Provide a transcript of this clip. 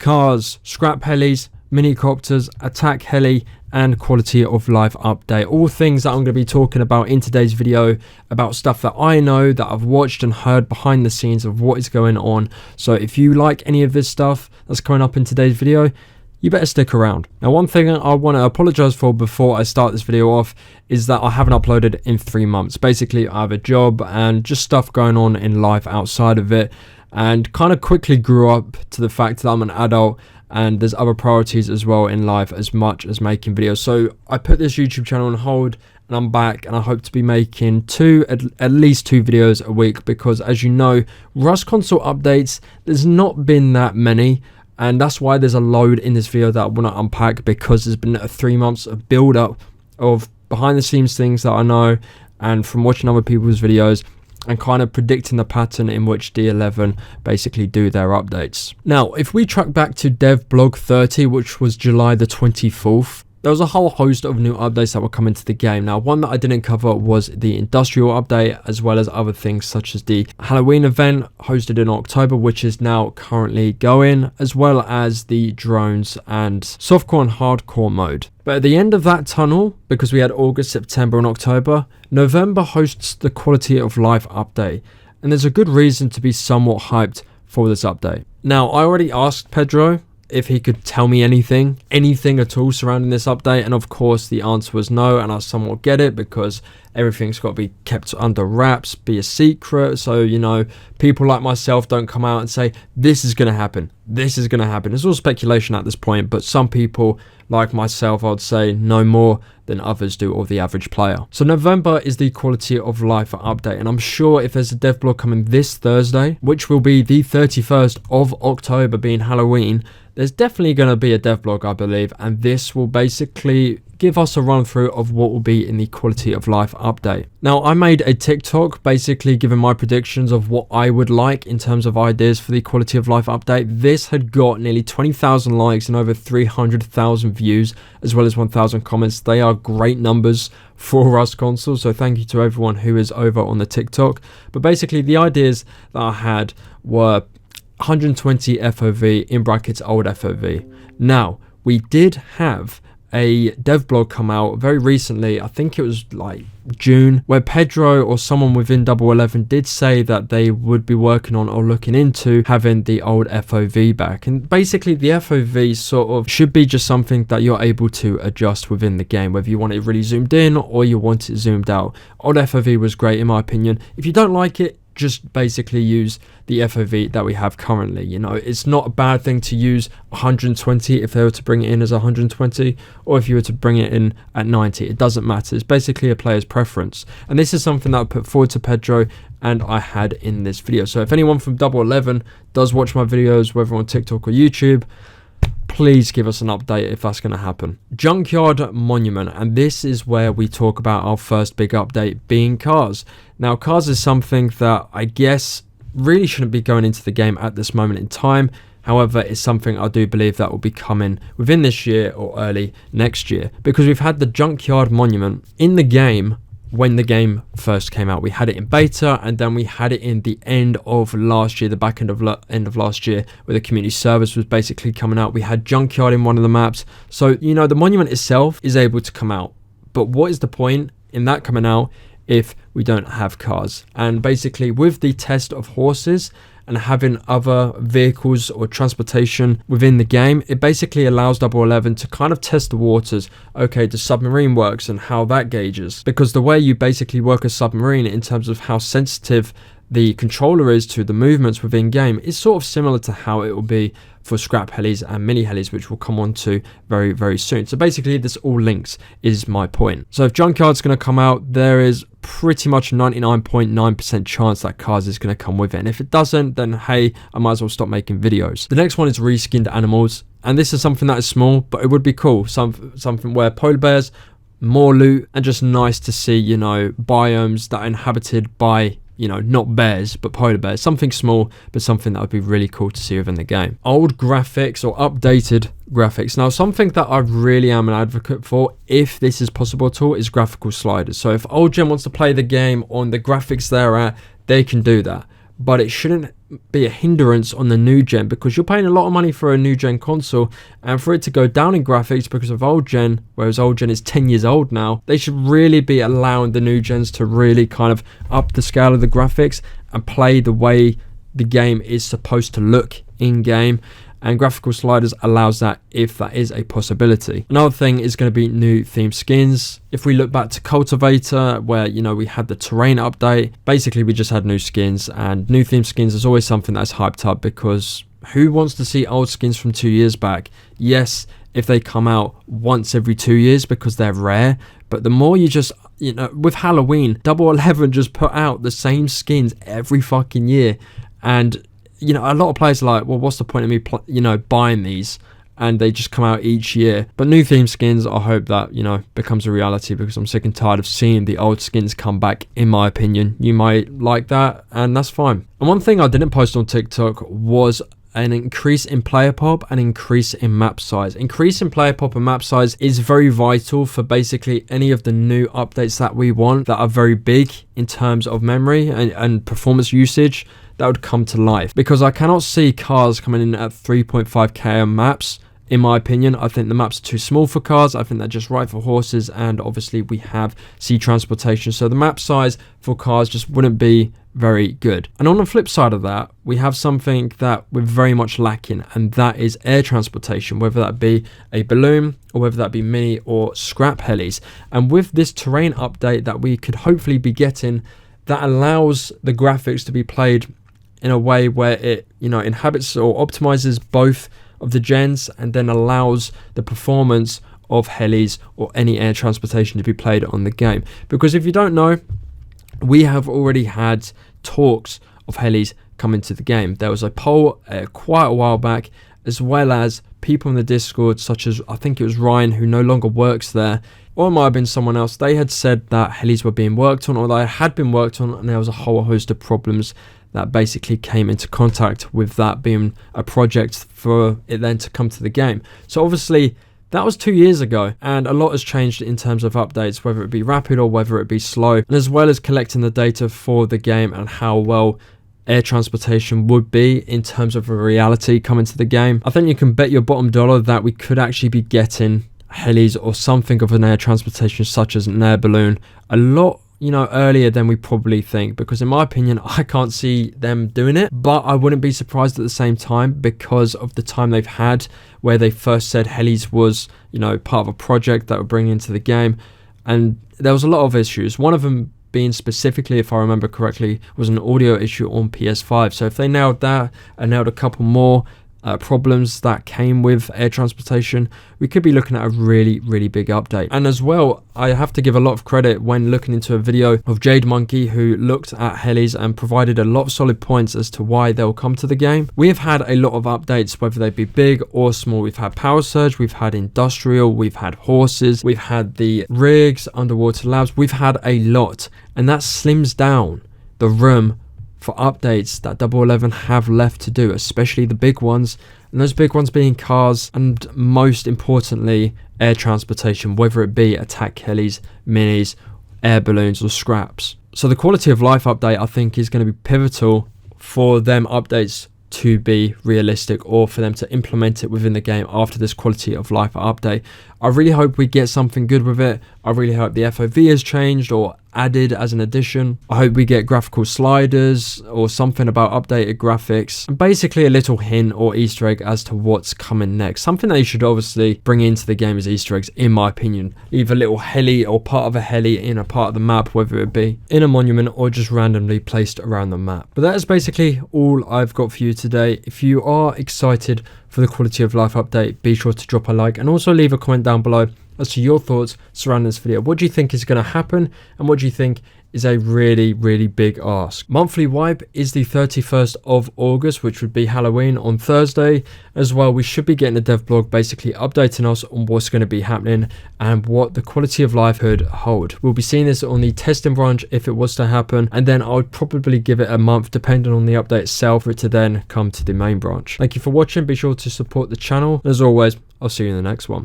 cars, scrap helis, minicopters, attack heli, and quality of life update. All things that I'm going to be talking about in today's video, about stuff that I know, that I've watched and heard behind the scenes of what is going on. So if you like any of this stuff that's coming up in today's video, you better stick around. Now, one thing I want to apologize for before I start this video off is that I haven't uploaded in 3 months. Basically, I have a job and just stuff going on in life outside of it, and kind of quickly grew up to the fact that I'm an adult and there's other priorities as well in life as much as making videos. So I put this YouTube channel on hold and I'm back, and I hope to be making at least two videos a week, because as you know, Rust console updates, there's not been that many. And that's why there's a load in this video that I want to unpack, because there's been 3 months of build up of behind the scenes things that I know, and from watching other people's videos and kind of predicting the pattern in which D11 basically do their updates. Now, if we track back to Dev Blog 30, which was July the 24th, there was a whole host of new updates that were coming to the game. Now, one that I didn't cover was the industrial update, as well as other things such as the Halloween event hosted in October, which is now currently going, as well as the drones and softcore and hardcore mode. But at the end of that tunnel, because we had August, September and October, November hosts the quality of life update. And there's a good reason to be somewhat hyped for this update. Now, I already asked Pedro if he could tell me anything at all surrounding this update, and of course the answer was no, and I somewhat get it, because everything's got to be kept under wraps, be a secret, so you know, people like myself don't come out and say this is going to happen, this is going to happen. It's all speculation at this point, but some people like myself, I'd say, know more than others do, or the average player. So November is the quality of life update, and I'm sure if there's a dev blog coming this Thursday, which will be the 31st of October being Halloween, there's definitely going to be a dev blog, I believe, and this will basically give us a run through of what will be in the quality of life update. Now, I made a TikTok basically giving my predictions of what I would like in terms of ideas for the quality of life update. This had got nearly 20,000 likes and over 300,000 views, as well as 1,000 comments. They are great numbers for Rust console, so thank you to everyone who is over on the TikTok. But basically the ideas that I had were 120 FOV in brackets old FOV. Now, we did have a dev blog come out very recently, I think it was like June, where Pedro or someone within 11 did say that they would be working on or looking into having the old FOV back. And basically the FOV sort of should be just something that you're able to adjust within the game, whether you want it really zoomed in or you want it zoomed out. Old FOV was great in my opinion. If you don't like it, just basically use the FOV that we have currently. You know, it's not a bad thing to use 120 if they were to bring it in as 120, or if you were to bring it in at 90. It doesn't matter. It's basically a player's preference. And this is something that I put forward to Pedro and I had in this video. So if anyone from 11 does watch my videos, whether on TikTok or YouTube, please give us an update if that's going to happen. Junkyard Monument, and this is where we talk about our first big update, being cars. Now, cars is something that I guess really shouldn't be going into the game at this moment in time. However, it's something I do believe that will be coming within this year or early next year, because we've had the Junkyard Monument in the game when the game first came out. We had it in beta, and then we had it in the end of last year, the back end of last year, where the community service was basically coming out. We had Junkyard in one of the maps. So, you know, the monument itself is able to come out. But what is the point in that coming out if we don't have cars? And basically with the test of horses and having other vehicles or transportation within the game, it basically allows 11 to kind of test the waters. Okay, the submarine works and how that gauges, because the way you basically work a submarine in terms of how sensitive the controller is to the movements within game is sort of similar to how it will be for scrap helis and mini helis, which we'll come on to very, very soon. So basically this all links, is my point. So if Junkyard's going to come out, there is pretty much 99.9% chance that cars is going to come with it. And if it doesn't, then hey, I might as well stop making videos. The next one is reskinned animals. And this is something that is small, but it would be cool. Something where polar bears, more loot, and just nice to see, you know, biomes that are inhabited by, you know, not bears, but polar bears. Something small, but something that would be really cool to see within the game. Old graphics or updated graphics. Now, something that I really am an advocate for, if this is possible at all, is graphical sliders. So if old gen wants to play the game on the graphics they're at, they can do that. but it shouldn't be a hindrance on the new gen, because you're paying a lot of money for a new gen console, and for it to go down in graphics because of old gen, whereas old gen is 10 years old now, they should really be allowing the new gens to really kind of up the scale of the graphics and play the way the game is supposed to look in game, and graphical sliders allows that if that is a possibility. Another thing is going to be new theme skins. If we look back to Cultivator, where, you know, we had the terrain update, basically we just had new skins, and new theme skins is always something that's hyped up, because who wants to see old skins from 2 years back? Yes, if they come out once every 2 years because they're rare, but the more you just, you know, with Halloween, Double 11 just put out the same skins every fucking year, and you know, a lot of players are like, well, what's the point of me, buying these? And they just come out each year. But new theme skins, I hope that, you know, becomes a reality, because I'm sick and tired of seeing the old skins come back, in my opinion. You might like that, and that's fine. And one thing I didn't post on TikTok was an increase in player pop and increase in map size. Increase in player pop and map size is very vital for basically any of the new updates that we want that are very big in terms of memory and performance usage, that would come to life, because I cannot see cars coming in at 3.5k on maps. In my opinion, I think the maps are too small for cars. I think they're just right for horses, and obviously we have sea transportation, so the map size for cars just wouldn't be very good. And on the flip side of that, we have something that we're very much lacking, and that is air transportation, whether that be a balloon or whether that be mini or scrap helis. And with this terrain update that we could hopefully be getting, that allows the graphics to be played in a way where it, you know, inhabits or optimizes both of the gens, and then allows the performance of helis or any air transportation to be played on the game. Because if you don't know, we have already had talks of helis come into the game. There was a poll quite a while back, as well as people in the Discord, such as, I think it was Ryan, who no longer works there, or it might have been someone else. They had said that helis were being worked on, or they had been worked on, and there was a whole host of problems that basically came into contact with that being a project for it then to come to the game. So obviously that was 2 years ago, and a lot has changed in terms of updates, whether it be rapid or whether it be slow, and as well as collecting the data for the game and how well air transportation would be in terms of a reality coming to the game. I think you can bet your bottom dollar that we could actually be getting helis or something of an air transportation, such as an air balloon, a lot, you know, earlier than we probably think, because in my opinion, I can't see them doing it, but I wouldn't be surprised at the same time, because of the time they've had where they first said helis was, you know, part of a project that would bring into the game, and there was a lot of issues. One of them being specifically, if I remember correctly, was an audio issue on PS5. So if they nailed that and nailed a couple more problems that came with air transportation, we could be looking at a really, really big update. And as well, I have to give a lot of credit when looking into a video of Jade Monkey, who looked at helis and provided a lot of solid points as to why they'll come to the game. We have had a lot of updates, whether they be big or small. We've had Powersurge, we've had industrial, we've had horses, we've had the rigs, underwater labs, we've had a lot, and that slims down the room for updates that Double 11 have left to do, especially the big ones, and those big ones being cars, and most importantly air transportation, whether it be attack helis, minis, air balloons or scraps. So the quality of life update, I think, is going to be pivotal for them updates to be realistic, or for them to implement it within the game after this quality of life update. I really hope we get something good with it. I really hope the FOV has changed or added as an addition. I hope we get graphical sliders or something about updated graphics, and basically a little hint or Easter egg as to what's coming next. Something they should obviously bring into the game as Easter eggs, in my opinion. Either a little heli or part of a heli in a part of the map, whether it be in a monument or just randomly placed around the map. But that is basically all I've got for you today. If you are excited for the quality of life update, be sure to drop a like and also leave a comment down below as to your thoughts surrounding this video. What do you think is going to happen, and what do you think is a really, really big ask? Monthly wipe is the 31st of August, which would be Halloween on Thursday. As well, we should be getting a dev blog basically updating us on what's going to be happening and what the quality of life could hold. We'll be seeing this on the testing branch if it was to happen, and then I would probably give it a month depending on the update itself for it to then come to the main branch. Thank you for watching. Be sure to support the channel. As always, I'll see you in the next one.